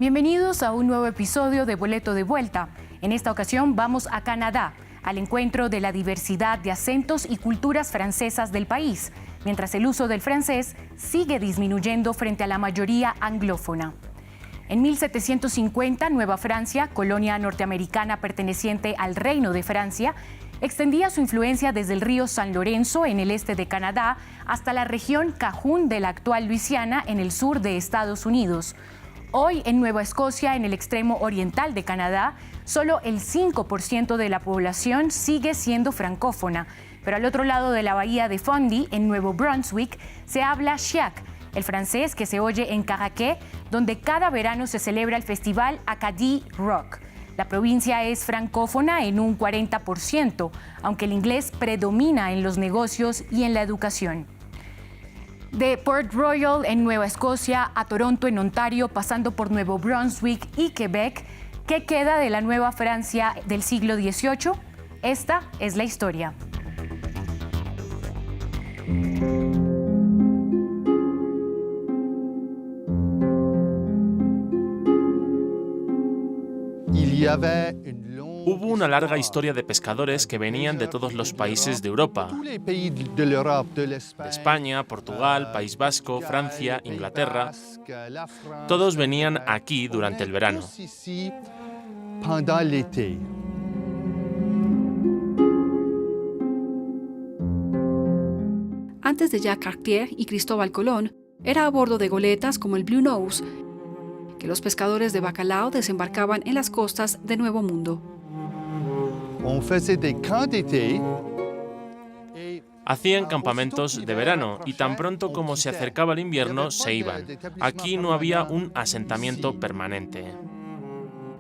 Bienvenidos a un nuevo episodio de Boleto de Vuelta. En esta ocasión vamos a Canadá, al encuentro de la diversidad de acentos y culturas francesas del país, mientras el uso del francés sigue disminuyendo frente a la mayoría anglófona. En 1750, Nueva Francia, colonia norteamericana perteneciente al Reino de Francia, extendía su influencia desde el río San Lorenzo en el este de Canadá hasta la región Cajún de la actual Luisiana en el sur de Estados Unidos. Hoy, en Nueva Escocia, en el extremo oriental de Canadá, solo el 5% de la población sigue siendo francófona, pero al otro lado de la bahía de Fundy, en Nuevo Brunswick, se habla Chiac, el francés que se oye en Caraquet, donde cada verano se celebra el festival Acadie Rock. La provincia es francófona en un 40%, aunque el inglés predomina en los negocios y en la educación. De Port Royal en Nueva Escocia a Toronto en Ontario, pasando por Nuevo Brunswick y Quebec, ¿qué queda de la Nueva Francia del siglo XVIII? Esta es la historia. Hubo una larga historia de pescadores que venían de todos los países de Europa, de España, Portugal, País Vasco, Francia, Inglaterra. Todos venían aquí durante el verano. Antes de Jacques Cartier y Cristóbal Colón, era a bordo de goletas como el Blue Nose que los pescadores de bacalao desembarcaban en las costas de Nuevo Mundo. Hacían campamentos de verano y tan pronto como se acercaba el invierno se iban. Aquí no había un asentamiento permanente.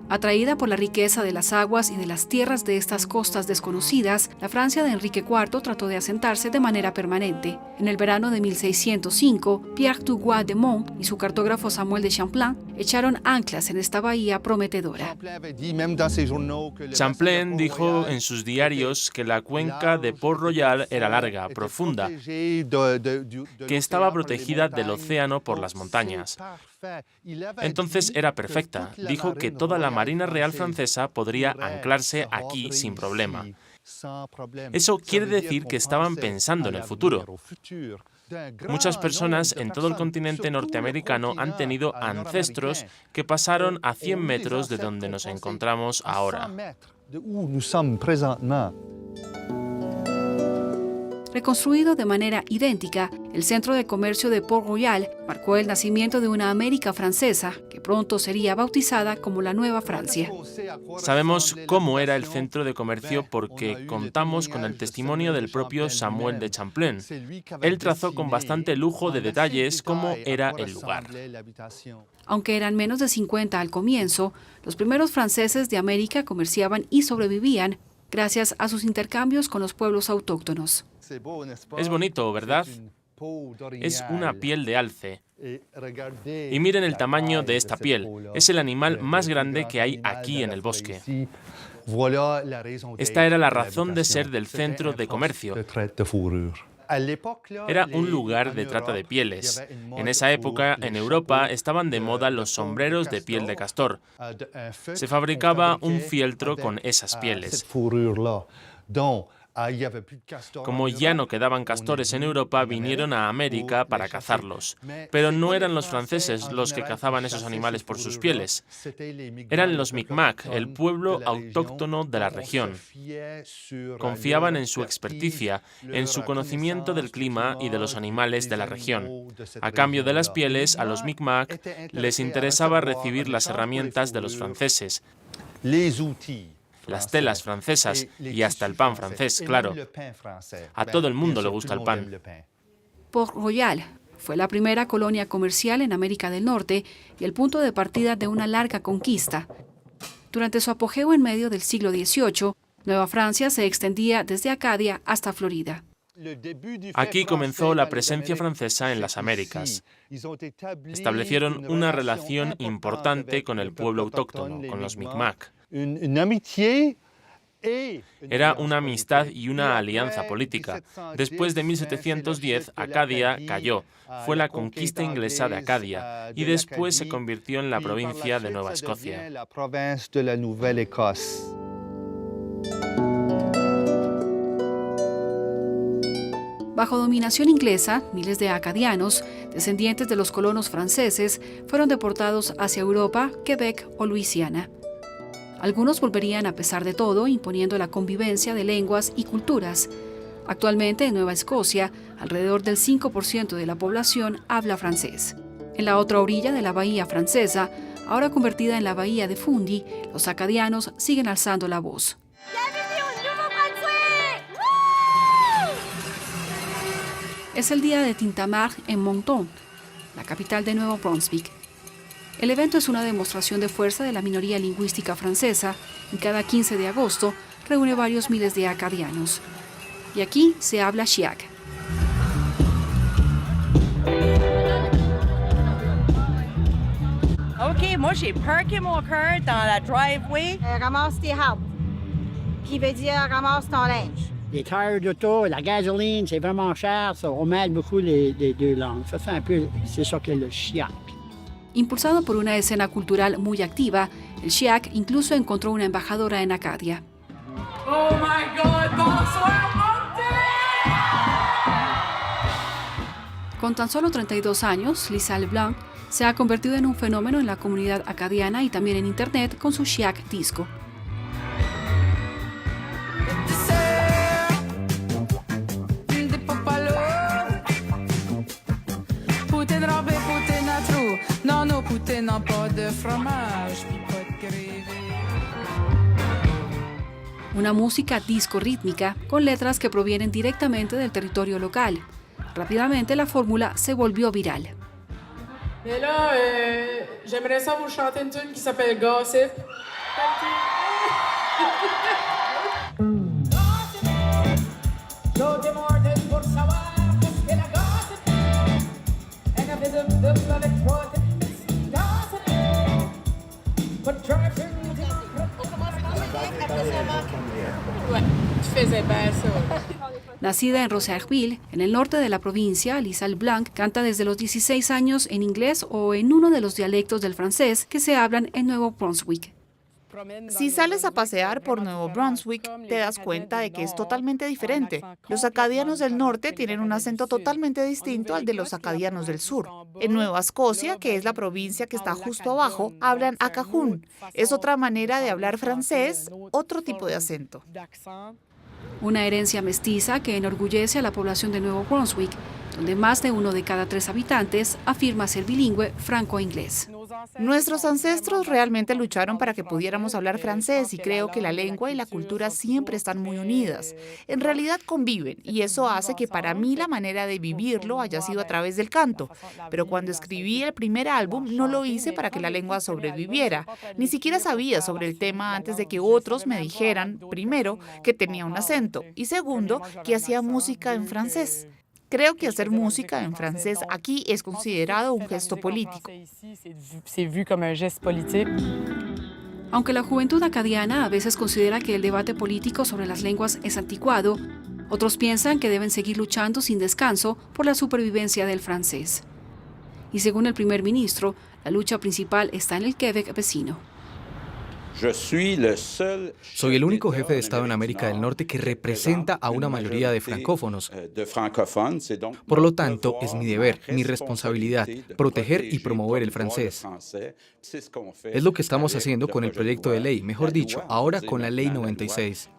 Atraída por la riqueza de las aguas y de las tierras de estas costas desconocidas, la Francia de Enrique IV trató de asentarse de manera permanente. En el verano de 1605, Pierre Duguay de Monts y su cartógrafo Samuel de Champlain echaron anclas en esta bahía prometedora. Champlain dijo en sus diarios que la cuenca de Port Royal era larga, profunda, que estaba protegida del océano por las montañas. Entonces era perfecta. Dijo que toda la Marina Real francesa podría anclarse aquí sin problema. Eso quiere decir que estaban pensando en el futuro. Muchas personas en todo el continente norteamericano han tenido ancestros que pasaron a 100 metros de donde nos encontramos ahora. Reconstruido de manera idéntica, el centro de comercio de Port Royal marcó el nacimiento de una América francesa que pronto sería bautizada como la Nueva Francia. Sabemos cómo era el centro de comercio porque contamos con el testimonio del propio Samuel de Champlain. Él trazó con bastante lujo de detalles cómo era el lugar. Aunque eran menos de 50 al comienzo, los primeros franceses de América comerciaban y sobrevivían gracias a sus intercambios con los pueblos autóctonos. Es bonito, ¿verdad? Es una piel de alce. Y miren el tamaño de esta piel. Es el animal más grande que hay aquí en el bosque. Esta era la razón de ser del centro de comercio. Era un lugar de trata de pieles. En esa época, en Europa, estaban de moda los sombreros de piel de castor. Se fabricaba un fieltro con esas pieles. Como ya no quedaban castores en Europa, vinieron a América para cazarlos. Pero no eran los franceses los que cazaban esos animales por sus pieles. Eran los Micmac, el pueblo autóctono de la región. Confiaban en su experticia, en su conocimiento del clima y de los animales de la región. A cambio de las pieles, a los Micmac les interesaba recibir las herramientas de los franceses, las telas francesas y hasta el pan francés, claro. A todo el mundo le gusta el pan. Port Royal fue la primera colonia comercial en América del Norte y el punto de partida de una larga conquista. Durante su apogeo en medio del siglo XVIII, Nueva Francia se extendía desde Acadia hasta Florida. Aquí comenzó la presencia francesa en las Américas. Establecieron una relación importante con el pueblo autóctono, con los Micmac. Era una amistad y una alianza política. Después de 1710, Acadia cayó. Fue la conquista inglesa de Acadia y después se convirtió en la provincia de Nueva Escocia. Bajo dominación inglesa, miles de acadianos, descendientes de los colonos franceses, fueron deportados hacia Europa, Quebec o Luisiana. Algunos volverían a pesar de todo, imponiendo la convivencia de lenguas y culturas. Actualmente en Nueva Escocia, alrededor del 5% de la población habla francés. En la otra orilla de la bahía francesa, ahora convertida en la bahía de Fundy, los acadianos siguen alzando la voz. Es el día de Tintamarre en Moncton, la capital de Nuevo Brunswick. El evento es una demostración de fuerza de la minoría lingüística francesa y cada 15 de agosto reúne varios miles de acadianos. Y aquí se habla chiac. OK, moi j'ai parké mon cœur dans la driveway. Ramasse tes arbres, qui veut dire ramasse ton linge. Les tailleurs d'auto, la gasoline, c'est vraiment cher. Ça, on mêle beaucoup les deux langues. Ça, c'est ça que le chiac. Impulsado por una escena cultural muy activa, el chiac incluso encontró una embajadora en Acadia. Oh my God, bonsoir, Con tan solo 32 años, Lisa LeBlanc se ha convertido en un fenómeno en la comunidad acadiana y también en Internet con su chiac disco. Una música disco rítmica con letras que provienen directamente del territorio local. Rápidamente la fórmula se volvió viral. Mais là, j'aimerais ça vous chanter une tune qui s'appelle Gossip. Nacida en Rosaireville, en el norte de la provincia, Lisa LeBlanc canta desde los 16 años en inglés o en uno de los dialectos del francés que se hablan en Nuevo Brunswick. Si sales a pasear por Nuevo Brunswick, te das cuenta de que es totalmente diferente. Los acadianos del norte tienen un acento totalmente distinto al de los acadianos del sur. En Nueva Escocia, que es la provincia que está justo abajo, hablan acajún. Es otra manera de hablar francés, otro tipo de acento. Una herencia mestiza que enorgullece a la población de Nuevo Brunswick, donde más de 1 de cada 3 habitantes afirma ser bilingüe franco-inglés. Nuestros ancestros realmente lucharon para que pudiéramos hablar francés y creo que la lengua y la cultura siempre están muy unidas. En realidad conviven y eso hace que para mí la manera de vivirlo haya sido a través del canto. Pero cuando escribí el primer álbum no lo hice para que la lengua sobreviviera. Ni siquiera sabía sobre el tema antes de que otros me dijeran, primero, que tenía un acento y segundo, que hacía música en francés. Creo que hacer música en francés aquí es considerado un gesto político. Aunque la juventud acadiana a veces considera que el debate político sobre las lenguas es anticuado, otros piensan que deben seguir luchando sin descanso por la supervivencia del francés. Y según el primer ministro, la lucha principal está en el Quebec vecino. Soy el único jefe de Estado en América del Norte que representa a una mayoría de francófonos. Por lo tanto, es mi deber, mi responsabilidad, proteger y promover el francés. Es lo que estamos haciendo con el proyecto de ley, mejor dicho, ahora con la Ley 96.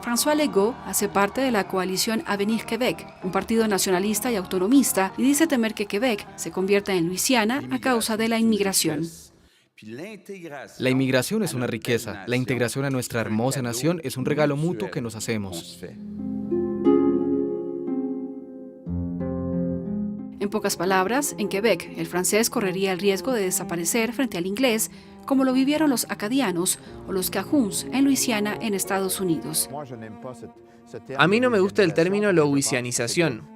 François Legault hace parte de la coalición Avenir Québec, un partido nacionalista y autonomista, y dice temer que Quebec se convierta en Luisiana a causa de la inmigración. La inmigración es una riqueza, la integración a nuestra hermosa nación es un regalo mutuo que nos hacemos. En pocas palabras, en Quebec, el francés correría el riesgo de desaparecer frente al inglés, como lo vivieron los acadianos o los cajuns en Luisiana, en Estados Unidos. A mí no me gusta el término louisianización,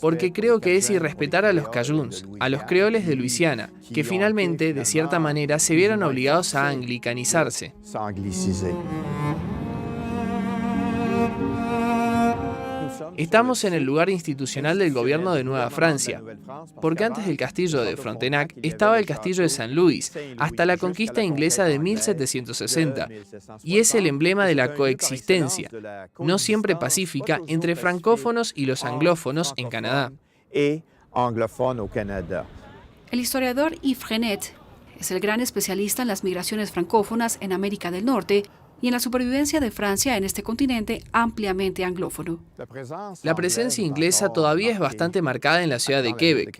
porque creo que es irrespetar a los cajuns, a los creoles de Luisiana, que finalmente, de cierta manera, se vieron obligados a anglicanizarse. Estamos en el lugar institucional del gobierno de Nueva Francia, porque antes del castillo de Frontenac estaba el castillo de San Luis, hasta la conquista inglesa de 1760, y es el emblema de la coexistencia, no siempre pacífica, entre francófonos y los anglófonos en Canadá. El historiador Yves Genet es el gran especialista en las migraciones francófonas en América del Norte y en la supervivencia de Francia en este continente ampliamente anglófono. La presencia inglesa todavía es bastante marcada en la ciudad de Quebec.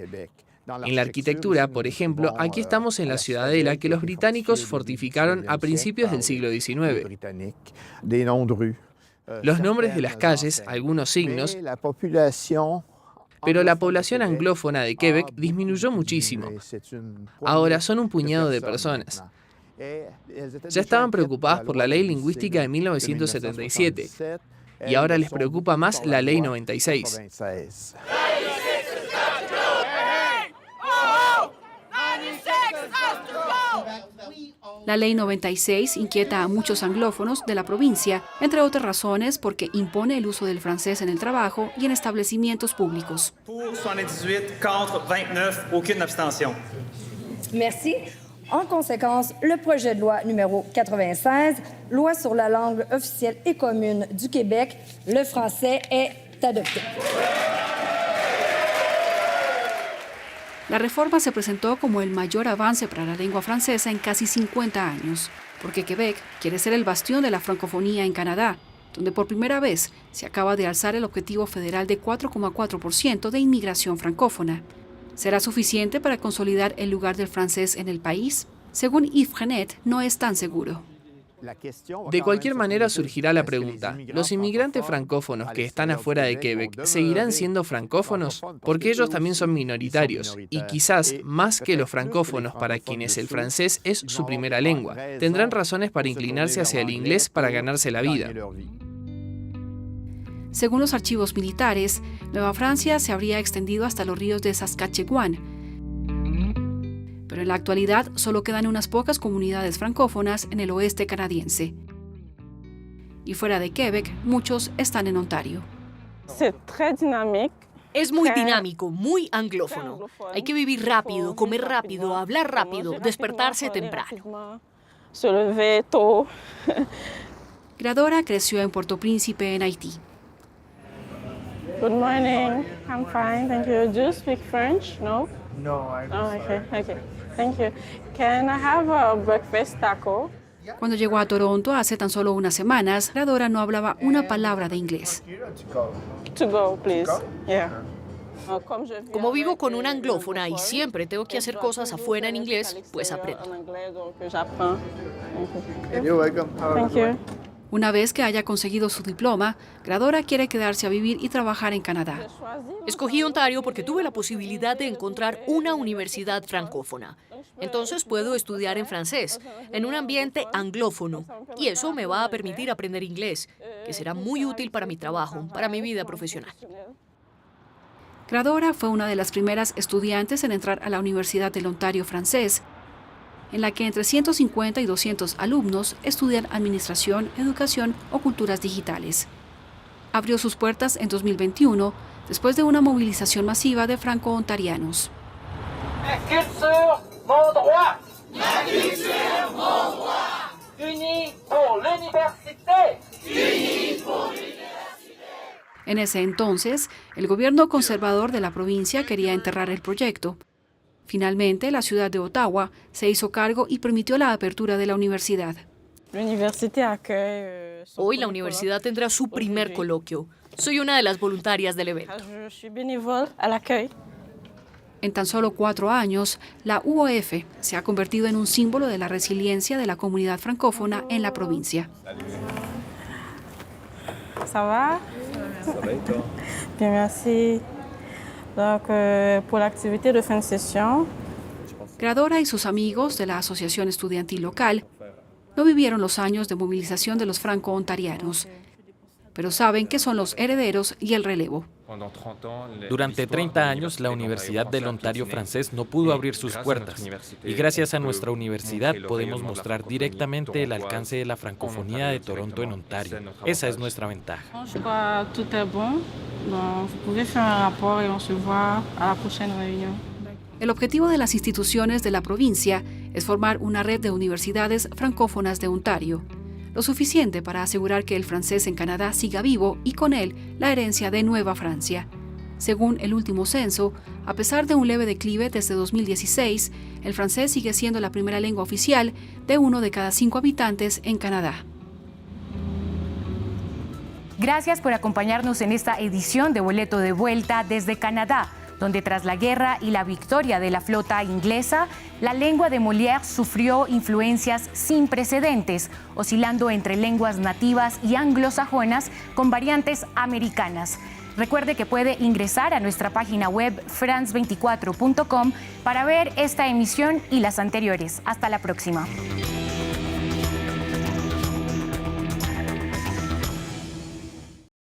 En la arquitectura, por ejemplo, aquí estamos en la ciudadela que los británicos fortificaron a principios del siglo XIX. Los nombres de las calles, algunos signos, pero la población anglófona de Quebec disminuyó muchísimo. Ahora son un puñado de personas. Ya estaban preocupadas por la ley lingüística de 1977 y ahora les preocupa más la ley 96. La ley 96 inquieta a muchos anglófonos de la provincia, entre otras razones porque impone el uso del francés en el trabajo y en establecimientos públicos. Merci. En conséquence, le projet de loi numéro 96, loi sur la langue officielle et commune du Québec, le français, est adopté. La reforma se presentó como el mayor avance para la lengua francesa en casi 50 años, porque Quebec quiere ser el bastión de la francofonía en Canadá, donde por primera vez se acaba de alzar el objetivo federal de 4,4% de inmigración francófona. ¿Será suficiente para consolidar el lugar del francés en el país? Según Yves Genet, no es tan seguro. De cualquier manera surgirá la pregunta, ¿los inmigrantes francófonos que están afuera de Quebec seguirán siendo francófonos? Porque ellos también son minoritarios, y quizás más que los francófonos para quienes el francés es su primera lengua. Tendrán razones para inclinarse hacia el inglés para ganarse la vida. Según los archivos militares, Nueva Francia se habría extendido hasta los ríos de Saskatchewan. Pero en la actualidad solo quedan unas pocas comunidades francófonas en el oeste canadiense. Y fuera de Quebec, muchos están en Ontario. Es muy dinámico, muy anglófono. Hay que vivir rápido, comer rápido, hablar rápido, despertarse temprano. Gradora creció en Puerto Príncipe, en Haití. Good morning. I'm fine, thank you. Do you speak French? No? No, I don't. Oh, okay. Thank you. Can I have a breakfast taco? Cuando llegó a Toronto hace tan solo unas semanas, Gradora no hablaba una palabra de inglés. To go, please. Yeah. Como vivo con una anglófona y siempre tengo que hacer cosas afuera en inglés, pues aprendo. You're welcome. Thank you. Una vez que haya conseguido su diploma, Gradora quiere quedarse a vivir y trabajar en Canadá. Escogí Ontario porque tuve la posibilidad de encontrar una universidad francófona. Entonces puedo estudiar en francés, en un ambiente anglófono, y eso me va a permitir aprender inglés, que será muy útil para mi trabajo, para mi vida profesional. Gradora fue una de las primeras estudiantes en entrar a la Universidad del Ontario francés, en la que entre 150 y 200 alumnos estudian administración, educación o culturas digitales. Abrió sus puertas en 2021 después de una movilización masiva de franco-ontarianos. En ese entonces, el gobierno conservador de la provincia quería enterrar el proyecto. Finalmente, la ciudad de Ottawa se hizo cargo y permitió la apertura de la universidad. Hoy la universidad tendrá su primer coloquio. Soy una de las voluntarias del evento. En tan solo 4 años, la UOF se ha convertido en un símbolo de la resiliencia de la comunidad francófona en la provincia. Ça va? Bien, merci. Donc, pour l'activité de fin de session. Gradora y sus amigos de la Asociación Estudiantil Local no vivieron los años de movilización de los franco-ontarianos, pero saben que son los herederos y el relevo. Durante 30 años, la Universidad del Ontario francés no pudo abrir sus puertas, y gracias a nuestra universidad podemos mostrar directamente el alcance de la francofonía de Toronto en Ontario. Esa es nuestra ventaja. El objetivo de las instituciones de la provincia es formar una red de universidades francófonas de Ontario, lo suficiente para asegurar que el francés en Canadá siga vivo y con él la herencia de Nueva Francia. Según el último censo, a pesar de un leve declive desde 2016, el francés sigue siendo la primera lengua oficial de 1 de cada 5 habitantes en Canadá. Gracias por acompañarnos en esta edición de Boleto de Vuelta desde Canadá, donde tras la guerra y la victoria de la flota inglesa, la lengua de Molière sufrió influencias sin precedentes, oscilando entre lenguas nativas y anglosajonas con variantes americanas. Recuerde que puede ingresar a nuestra página web france24.com para ver esta emisión y las anteriores. Hasta la próxima.